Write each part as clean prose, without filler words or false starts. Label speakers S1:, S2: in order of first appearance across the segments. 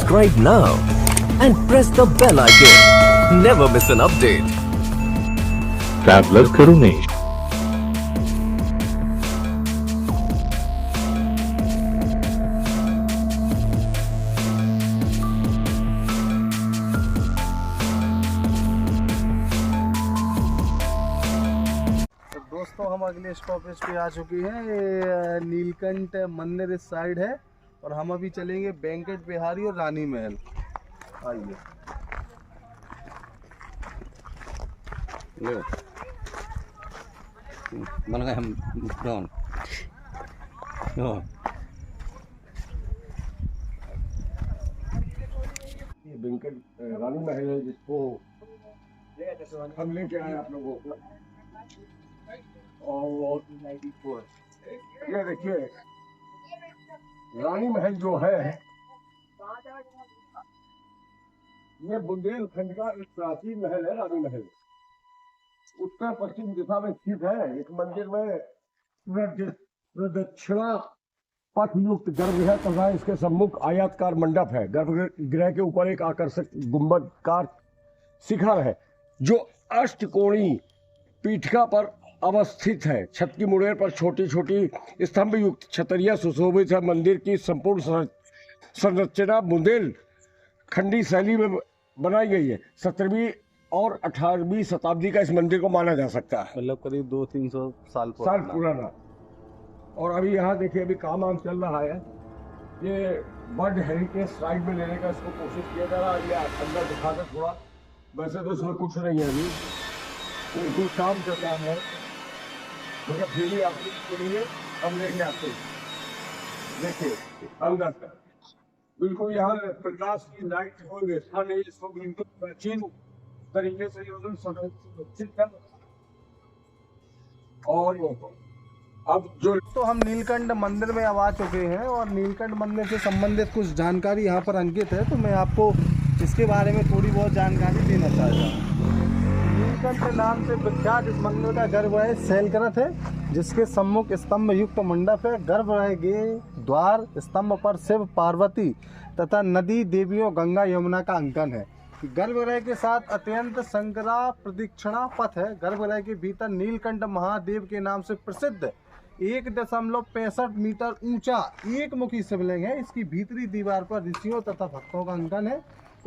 S1: Subscribe now and press the bell icon. Never miss an update.
S2: Traveler Karunesh.
S3: दोस्तों हम अगले stoppage पे आ चुके हैं। ये नीलकंठ मंदिर इस साइड है और हम अभी चलेंगे वेंकट बिहारी और रानी महल। आइए
S4: बन गए हम डाउन।
S5: ये वेंकट रानी महल है जिसको हम लेके आए आप लोगों को। और ये देखिए रानी महल जो है ये बुंदेलखंड का एक प्राचीन महल है। रानी महल उत्तर पश्चिम दिशा में स्थित है। इस मंदिर में प्रदक्षिणा पथ युक्त गर्भगृह तथा इसके सम्मुख आयताकार मंडप है। गर्भगृह के ऊपर एक आकर्षक गुंबदकार शिखर है जो अष्टकोणीय पीठिका पर अवस्थित है। छत की मुड़ेर पर छोटी छोटी स्तंभ युक्त छतरियां सुशोभित है। मंदिर की संपूर्ण संरचना बुंदेलखंडी शैली में बनाई गई है। 17वीं और 18वीं शताब्दी का इस मंदिर को माना जा सकता है,
S3: मतलब करीब 200-300 साल
S5: पुराना। और अभी यहाँ देखिए अभी काम चल रहा है। ये वर्ल्ड हेरिटेज साइट में लेने का इसको कोशिश किया जा रहा है। ये अंदर दिखाकर थोड़ा, वैसे तो इसमें कुछ नहीं है अभी, बिल्कुल काम चल रहा है। मगर फिर भी आपके लिए हम लेके आते हैं। देखिए अंदर बिल्कुल यहाँ प्रकाश की लाइट कोई व्यवस्था नहीं, इसको बिल्कुल प्राचीन तरीके से सुरक्षित कर। और अब जो
S3: तो हम नीलकंठ मंदिर में अब आ चुके हैं और नीलकंठ मंदिर से संबंधित कुछ जानकारी यहाँ पर अंकित है, तो मैं आपको इसके बारे में थोड़ी बहुत जानकारी देना चाहता हूँ। नीलकंठ नाम से विख्यात इस मंदिर का गर्भगृह शैलग्रंथ है जिसके सम्मुख स्तंभ युक्त मंडप है। गर्भगृह के द्वार स्तंभ पर शिव पार्वती तथा नदी देवियों गंगा यमुना का अंकन है। गर्भगृह के साथ अत्यंत संकरा प्रदक्षिणा पथ है। गर्भगृह के भीतर नीलकंठ महादेव के नाम से प्रसिद्ध 1.65 मीटर ऊंचा एक मुखी शिवलिंग है। इसकी भीतरी दीवार पर ऋषियों तथा भक्तों का अंकन है।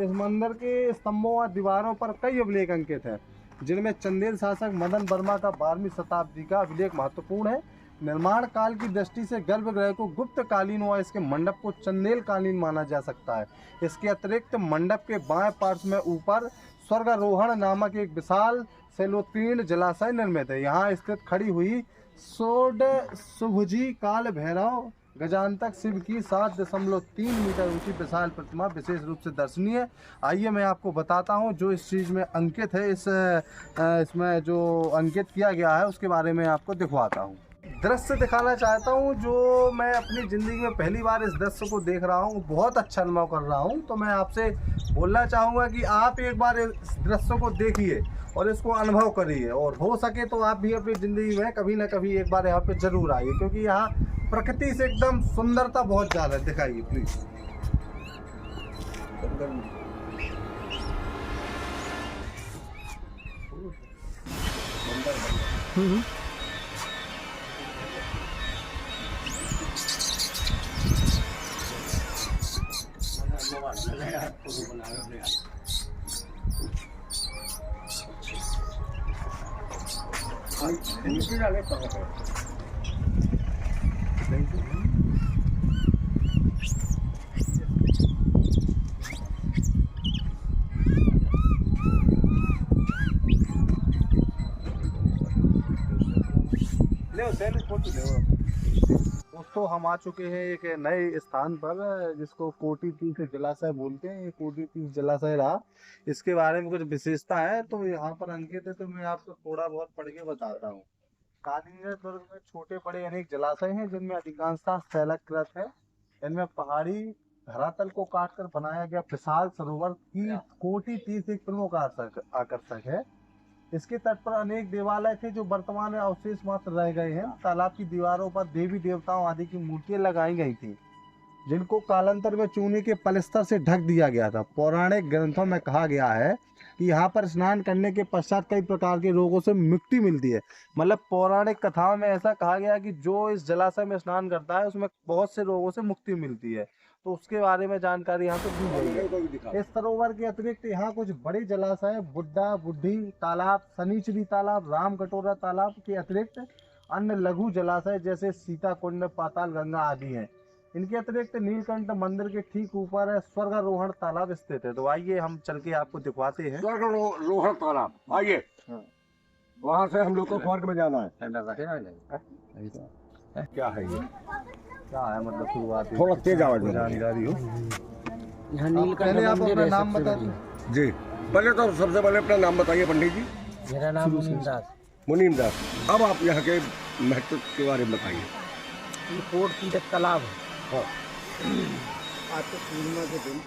S3: इस मंदिर के स्तंभों और दीवारों पर कई अभिलेख अंकित हैं जिनमें चंदेल शासक मदन वर्मा का 12वीं शताब्दी का अभिलेख महत्वपूर्ण है। निर्माण काल की दृष्टि से गर्भगृह को गुप्त कालीन व इसके मंडप को चंदेल कालीन माना जा सकता है। इसके अतिरिक्त मंडप के बाएं पार्श्व में ऊपर स्वर्गारोहण नामक एक विशाल शैलोत्तीर्ण जलाशय निर्मित है। यहाँ स्थित खड़ी हुई षोडशभुजी काल भैरव गजानतक शिव की 7.3 मीटर ऊंची विशाल प्रतिमा विशेष रूप से दर्शनीय है। आइए मैं आपको बताता हूं जो इस चीज़ में अंकित है, इसमें जो अंकित किया गया है उसके बारे में आपको दिखवाता हूं। दृश्य दिखाना चाहता हूं जो मैं अपनी ज़िंदगी में पहली बार इस दृश्य को देख रहा हूं, बहुत अच्छा अनुभव कर रहा हूं। तो मैं आपसे बोलना चाहूँगा कि आप एक बार इस दृश्य को देखिए और इसको अनुभव करिए, और हो सके तो आप भी अपनी ज़िंदगी में कभी ना कभी एक बार यहाँ पे ज़रूर आइए, क्योंकि यहाँ प्रकृति से एकदम सुंदरता बहुत ज़्यादा है। दिखाइए प्लीज़। दोस्तों हम आ चुके हैं एक नए स्थान पर जिसको कोटी तीर्थ जलाशय बोलते हैं। ये कोटी तीर्थ जलाशय रहा, इसके बारे में कुछ विशेषता है तो यहाँ पर अंकित है, तो मैं आपको थोड़ा बहुत पढ़ के बताता हूँ। कालिंगर दुर्ग में छोटे बड़े अनेक जलाशय हैं जिनमें अधिकांशतः शैलकृत है। इनमें पहाड़ी धरातल को काटकर बनाया गया विशाल सरोवर की कोटी तीर्थ एक प्रमुख आकर्षक है। इसके तट पर अनेक देवालय थे जो वर्तमान में अवशेष मात्र रह गए हैं। तालाब की दीवारों पर देवी देवताओं आदि की मूर्तियां लगाई गई थी। जिनको कालांतर में चूने के पलस्तर से ढक दिया गया था। पौराणिक ग्रंथों में कहा गया है कि यहाँ पर स्नान करने के पश्चात कई प्रकार के रोगों से मुक्ति मिलती है। मतलब पौराणिक कथाओं में ऐसा कहा गया है कि जो इस जलाशय में स्नान करता है उसमें बहुत से रोगों से मुक्ति मिलती है, तो उसके बारे में जानकारी यहाँ पे दी गई है। इस सरोवर के अतिरिक्त यहाँ कुछ बड़े जलाशय बुड्ढा बुड्ढी तालाब, शनिचरी तालाब, राम कटोरा तालाब के अतिरिक्त अन्य लघु जलाशय जैसे सीता कुंड, पाताल गंगा आदि हैं। इनके अतिरिक्त नीलकंठ मंदिर के ठीक ऊपर स्वर्गारोहण तालाब स्थित है। तो आइए हम चल के आपको दिखवाते हैं।
S5: स्वर्गारोहण तालाब, आइए वहाँ से हम लोग को स्वर्ग में जाना है। क्या है ये?
S3: क्या है मतलब शुरुआत
S5: थोड़ा तेज आवाज में
S3: जानकारी हो।
S6: यहाँ नीलकंठ
S3: पहले आप
S6: मंदिर
S3: अपना
S6: है
S3: नाम
S6: सबसे
S3: बता
S6: बड़ी।
S3: दें।
S5: जी, पहले तो सबसे पहले अपना नाम बताइए पंडित जी।
S6: मेरा नाम मुनीम दास।
S5: मुनीम दास। अब आप यहाँ के महत्व के बारे में बताइए।
S6: ये कोट तीरथ तालाब है।
S5: हाँ
S6: आज तो पूर्णिमा के दिन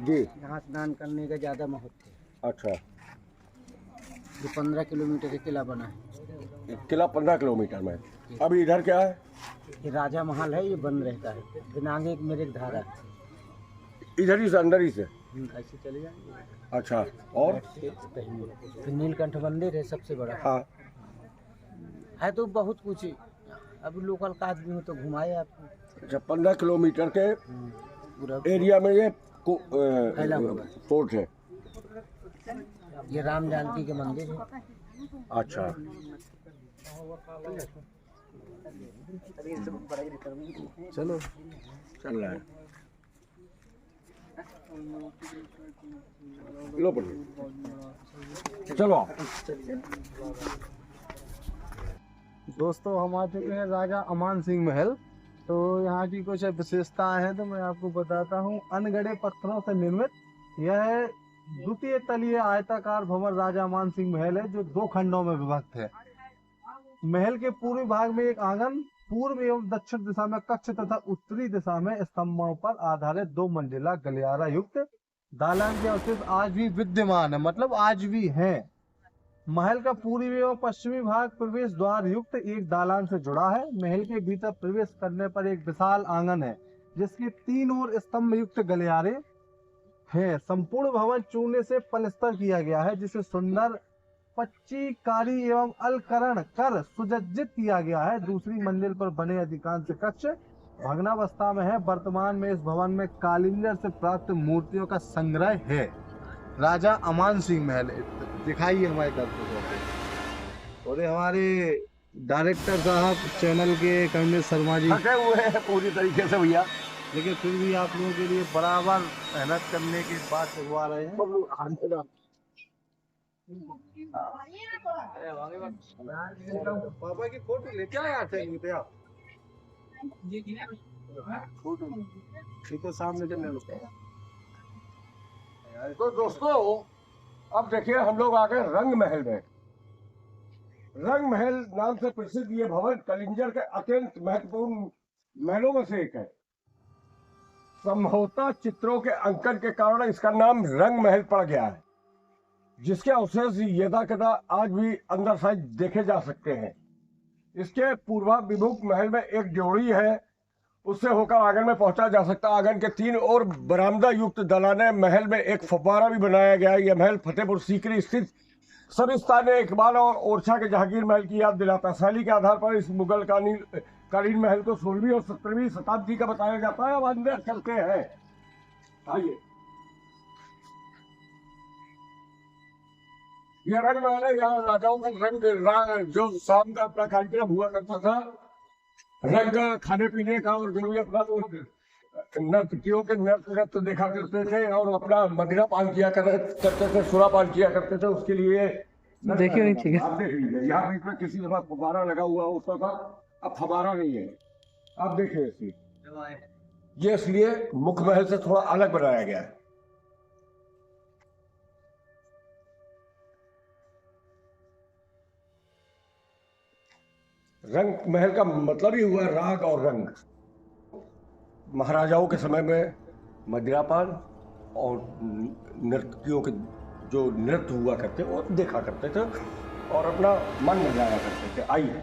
S5: जी।
S6: यहाँ स्नान करने का ज़्यादा महत्व है।
S5: अच्छा,
S6: ये 15 किलोमीटर का किला बना है।
S5: किला 15 किलोमीटर में। अब इधर क्या है?
S6: ये राजा महल है, ये बंद रहता है। दिनांगे एक मेरे धारा है।
S5: इधर ही से, अंदर ही से।
S6: ऐसे चले जाएंगे।
S5: अच्छा, और
S6: फिर नीलकंठ मंदिर है सबसे बड़ा।
S5: हाँ
S6: है तो बहुत कुछ है। अभी लोकल का आदमी हो तो घुमाए आपको।
S5: अच्छा, 15 किलोमीटर के
S6: पूरा
S5: एरिया में ये
S6: फैला हुआ है।
S5: कोर्ट है।
S6: ये राम जानकी के मंदिर है।
S5: अच्छा,
S3: चलो
S5: चल रहा है। लो पंडित, चलो आप।
S3: दोस्तों, हम आ चुके हैं राजा अमान सिंह महल। तो यहाँ की कुछ विशेषताएं हैं तो मैं आपको बताता हूँ। अनगढ़े पत्थरों से निर्मित यह द्वितीय तलीय आयताकार भवन राजा अमान सिंह महल है, जो 2 खंडों में विभक्त है। महल के पूर्वी भाग में एक आंगन, पूर्व एवं दक्षिण दिशा में कक्ष तथा उत्तरी दिशा में स्तंभों पर आधारित 2 मंजिला गलियारा युक्त दालान के अवशेष आज भी विद्यमान है, मतलब आज भी हैं। महल का पूर्वी एवं पश्चिमी भाग प्रवेश द्वार युक्त एक दालान से जुड़ा है। महल के भीतर प्रवेश करने पर एक विशाल आंगन है, जिसके 3 ओर स्तंभ युक्त गलियारे हैं। संपूर्ण भवन चूने से पलस्तर किया गया है, जिसे सुंदर पच्चीकारी एवं अलकरण कर सुसज्जित किया गया है। दूसरी मंजिल पर बने अधिकांश कक्ष भग्नावस्था में है। वर्तमान में इस भवन में कालिंगर से प्राप्त मूर्तियों का संग्रह है। राजा अमान सिंह महल दिखाइए हमारे दर्शकों को। और ये हमारे डायरेक्टर साहब चैनल के कर्मदेव शर्मा जी
S5: थके हुए हैं पूरी तरीके से भैया,
S3: लेकिन फिर भी आप लोगों के लिए बराबर मेहनत करने के बाद करवा रहे हैं। पापा की फोटो लेके आए आते आप फोटो ठीक है, सामने चलने लगता है।
S5: तो दोस्तों अब देखिए हम लोग आ गए रंग महल में। रंग महल नाम से प्रसिद्ध ये भवन कलिंजर के अत्यंत महत्वपूर्ण महलों में से एक है। संभवतः चित्रों के अंकन के कारण इसका नाम रंग महल पड़ गया है, जिसके अवशेष यदाकदा आज भी अंदर साइड देखे जा सकते हैं। इसके पूर्वाभिमुख महल में एक जोड़ी है, उससे होकर आंगन में पहुंचा जा सकता है। आंगन के 3 ओर बरामदा युक्त दलाने महल में एक फव्वारा भी बनाया गया है। यह महल फतेहपुर सीकरी स्थित सरिस्तान इकबाल और ओरछा के जहांगीर महल की याद दिलाता है। शैली के आधार पर इस मुगल कालीन महल को 16वीं और 17वीं शताब्दी का बताया जाता है। अब अंदर चलते हैं, आइए। यह रंग महल है, यहाँ राजाओं का रंग जो शाम का अपना कार्यक्रम हुआ करता था, रंग खाने पीने का, और जो भी अपना नर्तकियों के नृत्य देखा करते थे और अपना मदिरा पान किया करते थे, सुरा पान किया करते थे, उसके लिए देखिए नहीं ठीक है। आप देख लीजिए, यहाँ बीच में किसी तरह फव्वारा लगा हुआ होता था, अब फव्वारा नहीं है। आप देखिए इसकी, ये इसलिए मुख्य महल से थोड़ा अलग बनाया गया है। रंग महल का मतलब ही हुआ राग और रंग। महाराजाओं के समय में मदिरापान और नर्तकियों के जो नृत्य हुआ करते वो देखा करते थे और अपना मन लगाया करते थे। आइए,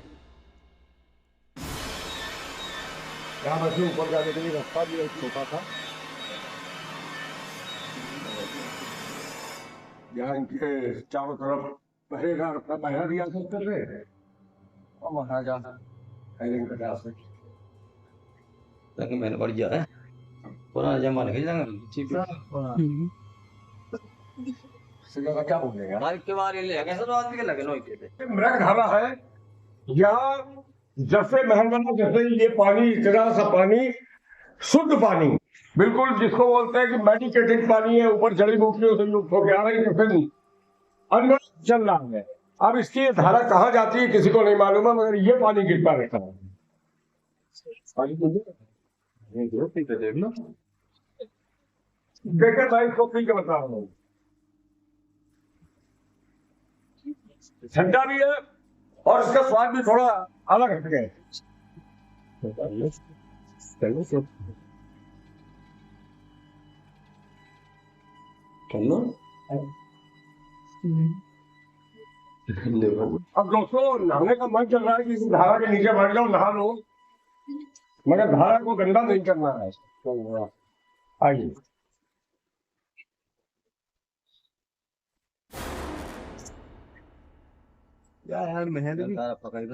S5: यहाँ वैसे ऊपर जाने के लिए रास्ता भी एक छोटा था। यहाँ इनके चारों तरफ पहरेदार अपना पहरा दिया करते थे और महाराजा हैरिंग का से
S4: लगे मैंने बढ़िया है पुराना जमाने के जंगल चीप
S5: सिंह क्या बोलेगा।
S4: हमारे के बारे ले कैसे तो आदमी के लगे नोई के
S5: मृगधारा है यहाँ, जैसे महल बना जैसे ये पानी, इतना सा पानी, शुद्ध पानी, बिल्कुल जिसको बोलते हैं कि मेडिकेटेड पानी है, ऊपर जड़ी बूटियों से युक्त होकर आ रही है, अंदर चल रहा है। अब इसकी धारा कहाँ जाती है किसी को नहीं मालूम है, मगर ये पानी गिरता रहता है। देखिए मैं इसको पी के बता रहा हूँ, ठंडा भी है और इसका स्वाद भी थोड़ा अलग हट गया। अब दोस्तों नहाने का मन चल रहा है कि इस धारा के नीचे बैठ जाओ, नहा लो, मगर धारा को गंदा नहीं करना है। आइए
S3: यार महल भी
S4: पकड़